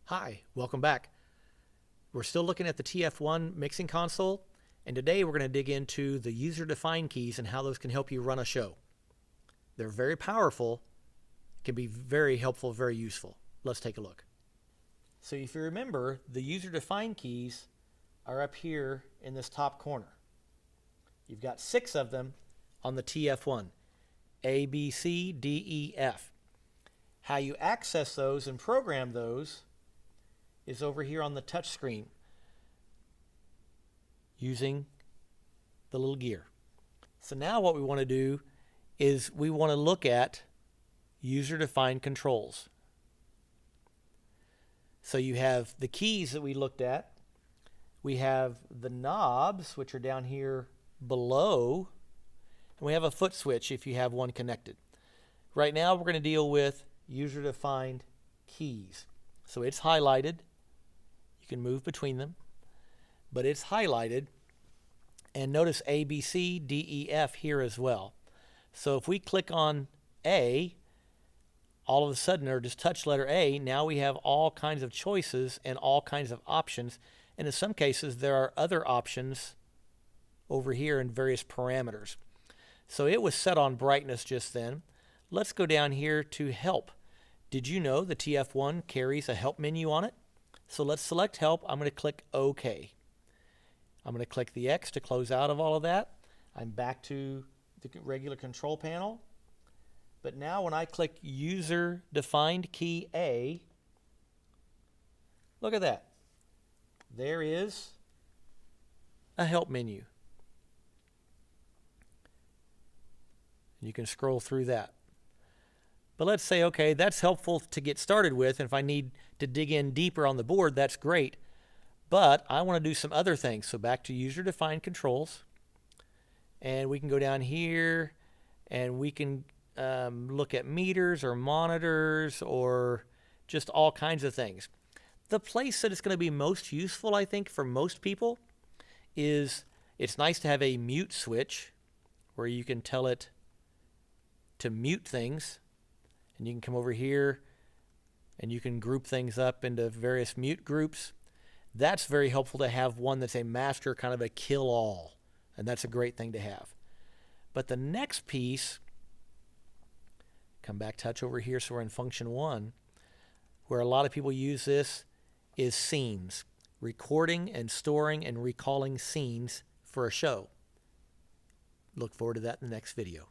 Hi, welcome back. We're still looking at the TF1 mixing console, and today we're going to dig into the user-defined keys and how those can help you run a show. They're very powerful, can be very helpful, very useful. Let's take a look. So if you remember, the user-defined keys are up here in this top corner. You've got 6 of them on the TF1, A, B, C, D, E, F. How you access those and program those is over here on the touch screen using the little gear. So now what we want to do is we want to look at user-defined controls. So you have the keys that we looked at. We have the knobs, which are down here below, and we have a foot switch if you have one connected. Right now we're going to deal with user-defined keys. So it's highlighted. You can move between them, but it's highlighted. And notice A, B, C, D, E, F here as well. So if we click on A, all of a sudden, or just touch letter A, now we have all kinds of choices and all kinds of options. And in some cases, there are other options over here in various parameters. So it was set on brightness just then. Let's go down here to help. Did you know the TF1 carries a help menu on it? So let's select help. I'm going to click OK. I'm going to click the X to close out of all of that. I'm back to the regular control panel. But now when I click user defined key A, look at that. There is a help menu. You can scroll through that. But let's say, okay, that's helpful to get started with. And if I need to dig in deeper on the board, that's great. But I want to do some other things. So back to user-defined controls. And we can go down here and we can look at meters or monitors or just all kinds of things. The place that it's going to be most useful, I think, for most people is it's nice to have a mute switch where you can tell it to mute things. And you can come over here and you can group things up into various mute groups. That's very helpful to have one that's a master, kind of a kill-all. And that's a great thing to have. But the next piece, come back, touch over here so we're in function 1, where a lot of people use this is scenes. Recording and storing and recalling scenes for a show. Look forward to that in the next video.